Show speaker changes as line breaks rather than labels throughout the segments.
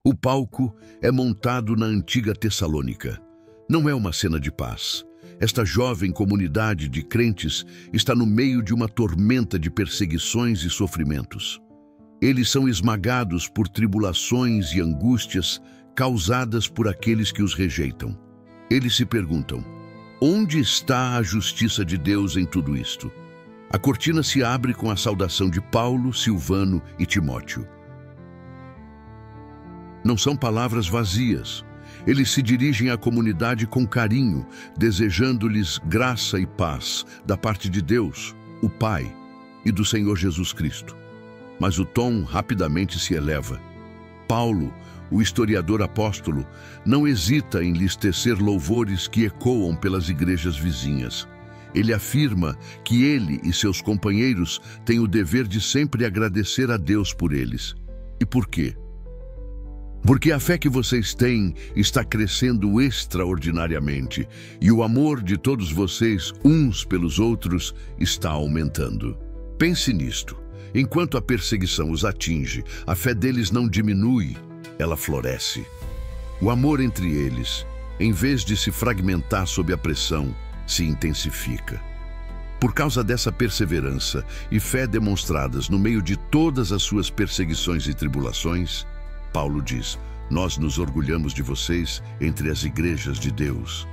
O palco é montado na antiga Tessalônica. Não é uma cena de paz. Esta jovem comunidade de crentes está no meio de uma tormenta de perseguições e sofrimentos. Eles são esmagados por tribulações e angústias causadas por aqueles que os rejeitam. Eles se perguntam: onde está a justiça de Deus em tudo isto? A cortina se abre com a saudação de Paulo, Silvano e Timóteo. Não são palavras vazias. Eles se dirigem à comunidade com carinho, desejando-lhes graça e paz da parte de Deus, o Pai, e do Senhor Jesus Cristo. Mas o tom rapidamente se eleva. Paulo, o historiador apóstolo, não hesita em lhes tecer louvores que ecoam pelas igrejas vizinhas. Ele afirma que ele e seus companheiros têm o dever de sempre agradecer a Deus por eles. E por quê? Porque a fé que vocês têm está crescendo extraordinariamente e o amor de todos vocês, uns pelos outros, está aumentando. Pense nisto. Enquanto a perseguição os atinge, a fé deles não diminui, ela floresce. O amor entre eles, em vez de se fragmentar sob a pressão, se intensifica. Por causa dessa perseverança e fé demonstradas no meio de todas as suas perseguições e tribulações, Paulo diz: nós nos orgulhamos de vocês entre as igrejas de Deus.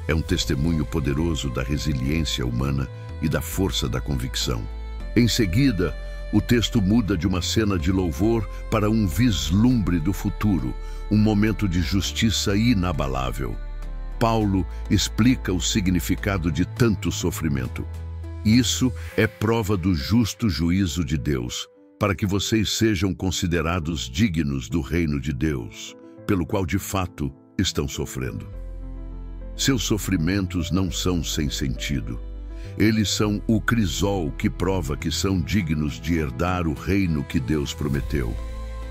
É um testemunho poderoso da resiliência humana e da força da convicção. Em seguida, o texto muda de uma cena de louvor para um vislumbre do futuro, um momento de justiça inabalável. Paulo explica o significado de tanto sofrimento. Isso é prova do justo juízo de Deus, para que vocês sejam considerados dignos do reino de Deus, pelo qual de fato estão sofrendo. Seus sofrimentos não são sem sentido. Eles são o crisol que prova que são dignos de herdar o reino que Deus prometeu.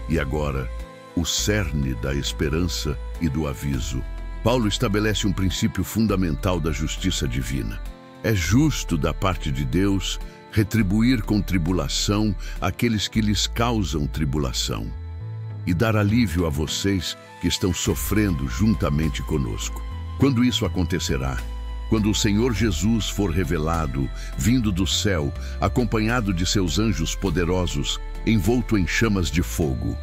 E agora, o cerne da esperança e do aviso. Paulo estabelece um princípio fundamental da justiça divina. É justo da parte de Deus retribuir com tribulação aqueles que lhes causam tribulação e dar alívio a vocês que estão sofrendo juntamente conosco. Quando isso acontecerá? Quando o Senhor Jesus for revelado, vindo do céu, acompanhado de seus anjos poderosos, envolto em chamas de fogo.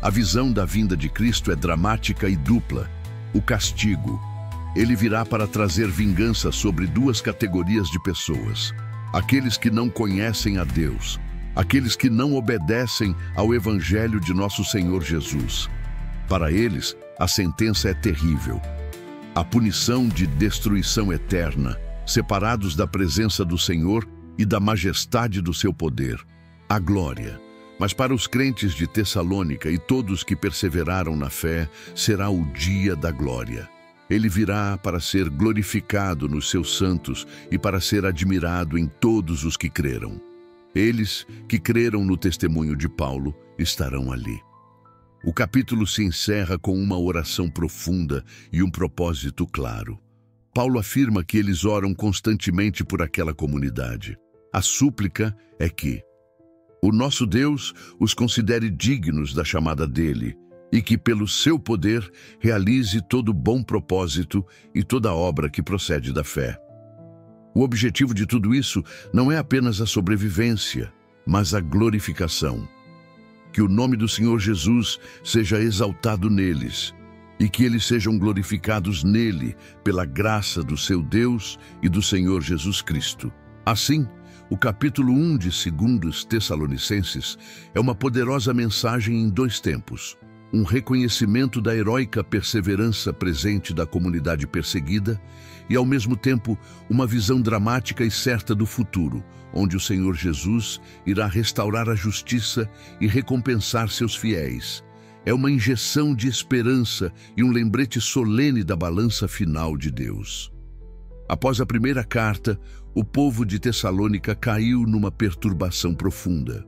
A visão da vinda de Cristo é dramática e dupla. O castigo. Ele virá para trazer vingança sobre duas categorias de pessoas: aqueles que não conhecem a Deus, aqueles que não obedecem ao Evangelho de nosso Senhor Jesus. Para eles, a sentença é terrível. A punição de destruição eterna, separados da presença do Senhor e da majestade do seu poder. A glória. Mas para os crentes de Tessalônica e todos que perseveraram na fé, será o dia da glória. Ele virá para ser glorificado nos seus santos e para ser admirado em todos os que creram. Eles que creram no testemunho de Paulo estarão ali. O capítulo se encerra com uma oração profunda e um propósito claro. Paulo afirma que eles oram constantemente por aquela comunidade. A súplica é que o nosso Deus os considere dignos da chamada dele e que, pelo seu poder, realize todo bom propósito e toda obra que procede da fé. O objetivo de tudo isso não é apenas a sobrevivência, mas a glorificação. Que o nome do Senhor Jesus seja exaltado neles e que eles sejam glorificados nele pela graça do seu Deus e do Senhor Jesus Cristo. Assim, o capítulo 1 de 2 Tessalonicenses é uma poderosa mensagem em dois tempos. Um reconhecimento da heróica perseverança presente da comunidade perseguida e, ao mesmo tempo, uma visão dramática e certa do futuro, onde o Senhor Jesus irá restaurar a justiça e recompensar seus fiéis. É uma injeção de esperança e um lembrete solene da balança final de Deus. Após a primeira carta, o povo de Tessalônica caiu numa perturbação profunda.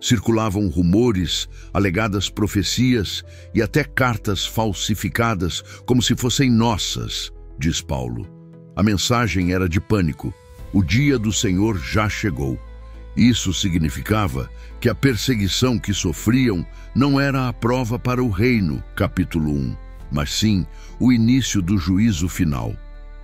Circulavam rumores, alegadas profecias e até cartas falsificadas como se fossem nossas, diz Paulo. A mensagem era de pânico. O dia do Senhor já chegou. Isso significava que a perseguição que sofriam não era a prova para o reino, capítulo 1, mas sim o início do juízo final.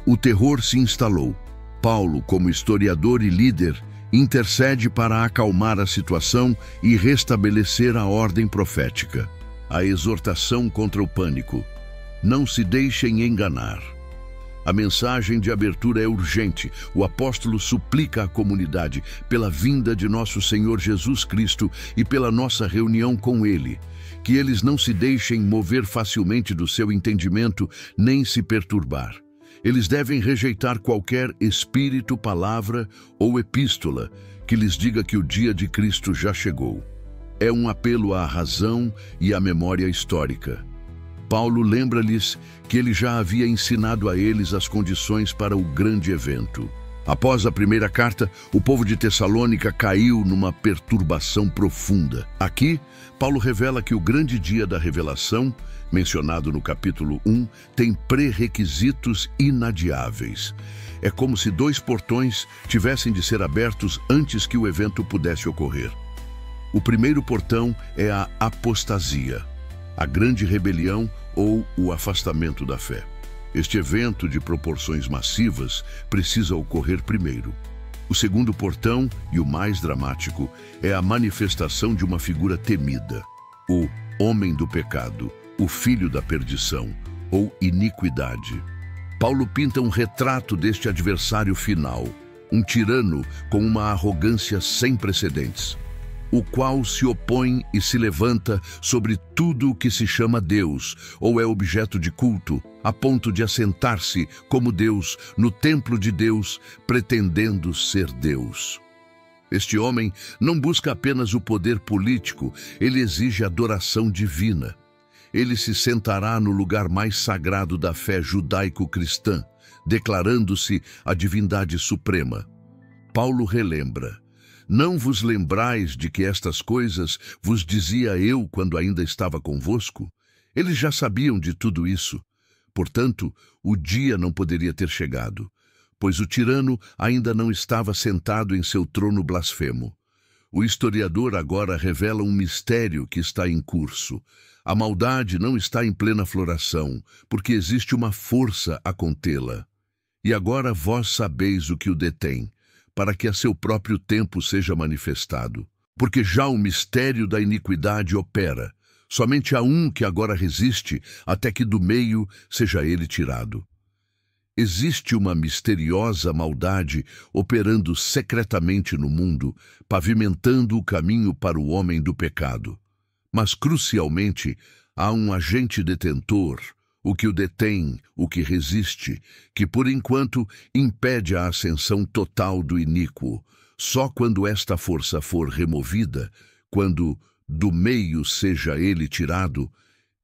O terror se instalou. Paulo, como historiador e líder, intercede para acalmar a situação e restabelecer a ordem profética. A exortação contra o pânico. Não se deixem enganar. A mensagem de abertura é urgente. O apóstolo suplica à comunidade, pela vinda de nosso Senhor Jesus Cristo e pela nossa reunião com Ele, que eles não se deixem mover facilmente do seu entendimento, nem se perturbar. Eles devem rejeitar qualquer espírito, palavra ou epístola que lhes diga que o dia de Cristo já chegou. É um apelo à razão e à memória histórica. Paulo lembra-lhes que ele já havia ensinado a eles as condições para o grande evento. Após a primeira carta, o povo de Tessalônica caiu numa perturbação profunda. Aqui, Paulo revela que o grande dia da revelação, mencionado no capítulo 1, tem pré-requisitos inadiáveis. É como se dois portões tivessem de ser abertos antes que o evento pudesse ocorrer. O primeiro portão é a apostasia, a grande rebelião ou o afastamento da fé. Este evento de proporções massivas precisa ocorrer primeiro. O segundo portão, e o mais dramático, é a manifestação de uma figura temida, o homem do pecado, o filho da perdição, ou iniquidade. Paulo pinta um retrato deste adversário final, um tirano com uma arrogância sem precedentes, o qual se opõe e se levanta sobre tudo o que se chama Deus ou é objeto de culto, a ponto de assentar-se como Deus no templo de Deus, pretendendo ser Deus. Este homem não busca apenas o poder político, ele exige adoração divina. Ele se sentará no lugar mais sagrado da fé judaico-cristã, declarando-se a divindade suprema. Paulo relembra: não vos lembrais de que estas coisas vos dizia eu quando ainda estava convosco? Eles já sabiam de tudo isso. Portanto, o dia não poderia ter chegado, pois o tirano ainda não estava sentado em seu trono blasfemo. O historiador agora revela um mistério que está em curso. A maldade não está em plena floração, porque existe uma força a contê-la. E agora vós sabeis o que o detém, para que a seu próprio tempo seja manifestado. Porque já o mistério da iniquidade opera. Somente há um que agora resiste, até que do meio seja ele tirado. Existe uma misteriosa maldade operando secretamente no mundo, pavimentando o caminho para o homem do pecado. Mas, crucialmente, há um agente detentor, o que o detém, o que resiste, que, por enquanto, impede a ascensão total do iníquo. Só quando esta força for removida, quando do meio seja ele tirado,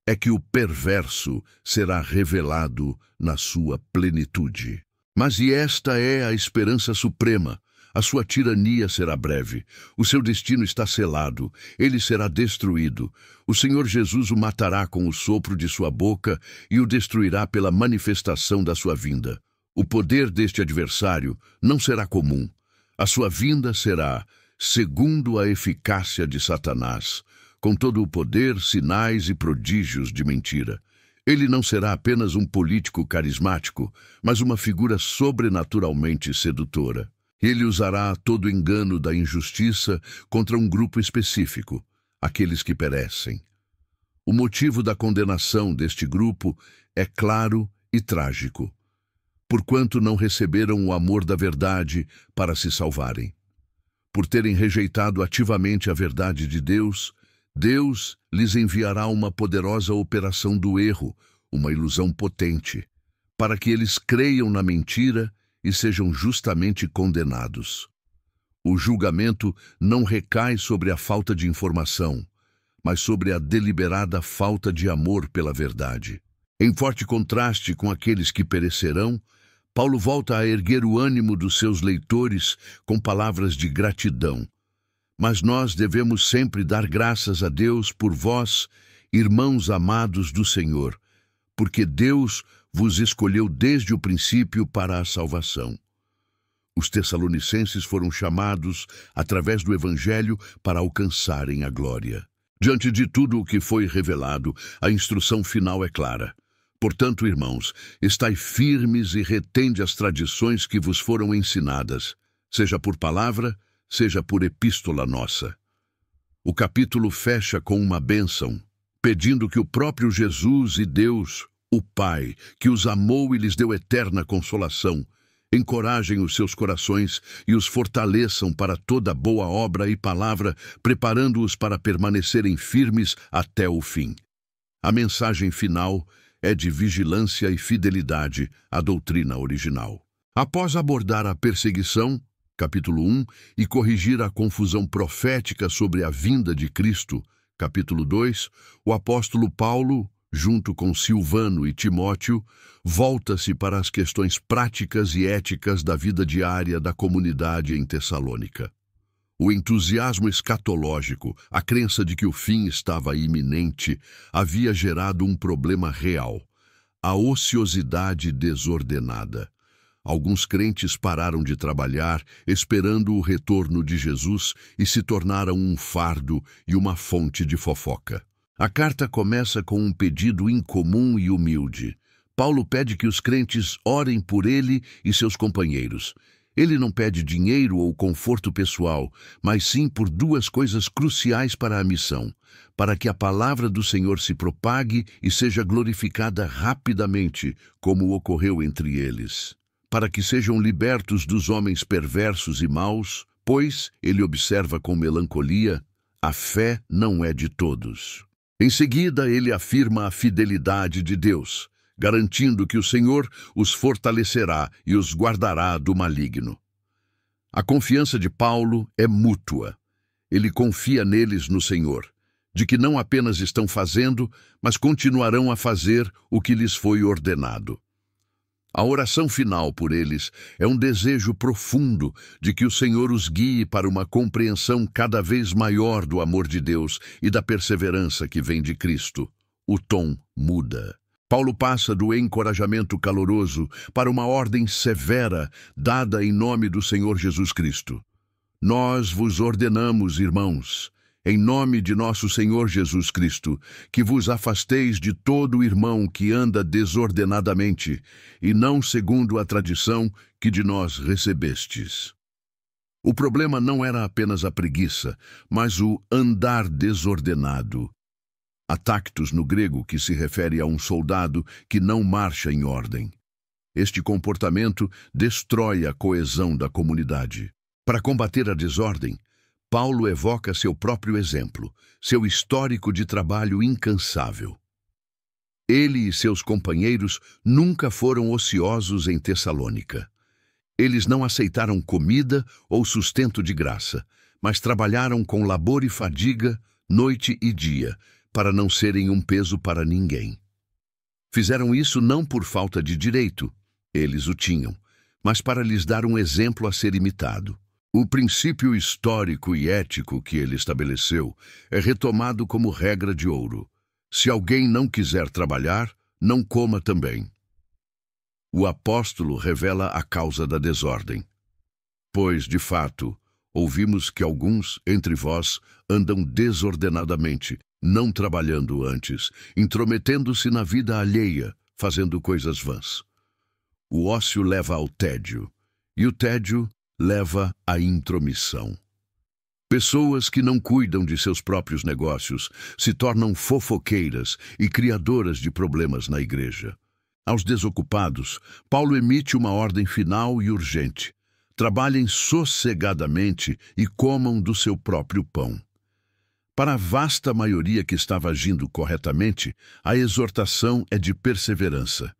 é que o perverso será revelado na sua plenitude. Mas e esta é a esperança suprema. A sua tirania será breve. O seu destino está selado. Ele será destruído. O Senhor Jesus o matará com o sopro de sua boca e o destruirá pela manifestação da sua vinda. O poder deste adversário não será comum. A sua vinda será segundo a eficácia de Satanás, com todo o poder, sinais e prodígios de mentira. Ele não será apenas um político carismático, mas uma figura sobrenaturalmente sedutora. Ele usará todo o engano da injustiça contra um grupo específico, aqueles que perecem. O motivo da condenação deste grupo é claro e trágico, porquanto não receberam o amor da verdade para se salvarem. Por terem rejeitado ativamente a verdade de Deus, Deus lhes enviará uma poderosa operação do erro, uma ilusão potente, para que eles creiam na mentira e sejam justamente condenados. O julgamento não recai sobre a falta de informação, mas sobre a deliberada falta de amor pela verdade. Em forte contraste com aqueles que perecerão, Paulo volta a erguer o ânimo dos seus leitores com palavras de gratidão. Mas nós devemos sempre dar graças a Deus por vós, irmãos amados do Senhor, porque Deus vos escolheu desde o princípio para a salvação. Os tessalonicenses foram chamados, através do Evangelho, para alcançarem a glória. Diante de tudo o que foi revelado, a instrução final é clara. Portanto, irmãos, estai firmes e retende as tradições que vos foram ensinadas, seja por palavra, seja por epístola nossa. O capítulo fecha com uma bênção, pedindo que o próprio Jesus e Deus, o Pai, que os amou e lhes deu eterna consolação, encorajem os seus corações e os fortaleçam para toda boa obra e palavra, preparando-os para permanecerem firmes até o fim. A mensagem final é de vigilância e fidelidade à doutrina original. Após abordar a perseguição, capítulo 1, e corrigir a confusão profética sobre a vinda de Cristo, capítulo 2, o apóstolo Paulo, junto com Silvano e Timóteo, volta-se para as questões práticas e éticas da vida diária da comunidade em Tessalônica. O entusiasmo escatológico, a crença de que o fim estava iminente, havia gerado um problema real: a ociosidade desordenada. Alguns crentes pararam de trabalhar, esperando o retorno de Jesus, e se tornaram um fardo e uma fonte de fofoca. A carta começa com um pedido incomum e humilde. Paulo pede que os crentes orem por ele e seus companheiros. Ele não pede dinheiro ou conforto pessoal, mas sim por duas coisas cruciais para a missão: para que a palavra do Senhor se propague e seja glorificada rapidamente, como ocorreu entre eles; para que sejam libertos dos homens perversos e maus, pois, ele observa com melancolia, a fé não é de todos. Em seguida, ele afirma a fidelidade de Deus, garantindo que o Senhor os fortalecerá e os guardará do maligno. A confiança de Paulo é mútua. Ele confia neles no Senhor, de que não apenas estão fazendo, mas continuarão a fazer o que lhes foi ordenado. A oração final por eles é um desejo profundo de que o Senhor os guie para uma compreensão cada vez maior do amor de Deus e da perseverança que vem de Cristo. O tom muda. Paulo passa do encorajamento caloroso para uma ordem severa dada em nome do Senhor Jesus Cristo. Nós vos ordenamos, irmãos, em nome de nosso Senhor Jesus Cristo, que vos afasteis de todo irmão que anda desordenadamente, e não segundo a tradição que de nós recebestes. O problema não era apenas a preguiça, mas o andar desordenado. Atactos no grego, que se refere a um soldado que não marcha em ordem. Este comportamento destrói a coesão da comunidade. Para combater a desordem, Paulo evoca seu próprio exemplo, seu histórico de trabalho incansável. Ele e seus companheiros nunca foram ociosos em Tessalônica. Eles não aceitaram comida ou sustento de graça, mas trabalharam com labor e fadiga, noite e dia, para não serem um peso para ninguém. Fizeram isso não por falta de direito, eles o tinham, mas para lhes dar um exemplo a ser imitado. O princípio histórico e ético que ele estabeleceu é retomado como regra de ouro: se alguém não quiser trabalhar, não coma também. O apóstolo revela a causa da desordem. Pois, de fato, ouvimos que alguns entre vós andam desordenadamente, não trabalhando antes, intrometendo-se na vida alheia, fazendo coisas vãs. O ócio leva ao tédio, e o tédio leva à intromissão. Pessoas que não cuidam de seus próprios negócios se tornam fofoqueiras e criadoras de problemas na igreja. Aos desocupados, Paulo emite uma ordem final e urgente: trabalhem sossegadamente e comam do seu próprio pão. Para a vasta maioria que estava agindo corretamente, a exortação é de perseverança.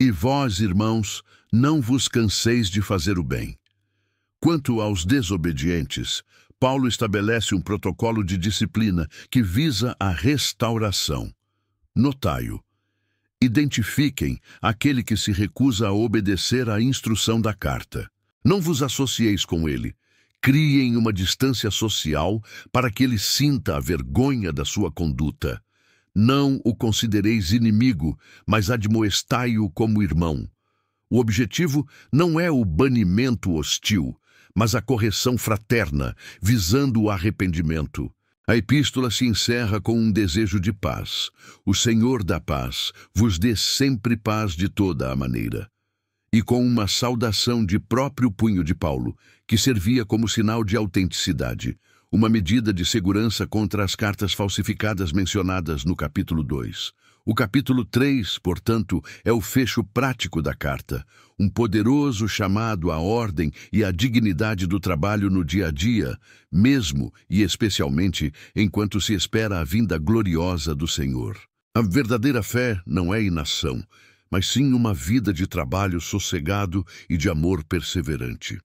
E vós, irmãos, não vos canseis de fazer o bem. Quanto aos desobedientes, Paulo estabelece um protocolo de disciplina que visa a restauração. Notai-o. Identifiquem aquele que se recusa a obedecer à instrução da carta. Não vos associeis com ele. Criem uma distância social para que ele sinta a vergonha da sua conduta. Não o considereis inimigo, mas admoestai-o como irmão. O objetivo não é o banimento hostil, mas a correção fraterna, visando o arrependimento. A epístola se encerra com um desejo de paz. O Senhor da paz vos dê sempre paz de toda a maneira. E com uma saudação de próprio punho de Paulo, que servia como sinal de autenticidade, uma medida de segurança contra as cartas falsificadas mencionadas no capítulo 2. O capítulo 3, portanto, é o fecho prático da carta, um poderoso chamado à ordem e à dignidade do trabalho no dia a dia, mesmo e especialmente enquanto se espera a vinda gloriosa do Senhor. A verdadeira fé não é inação, mas sim uma vida de trabalho sossegado e de amor perseverante.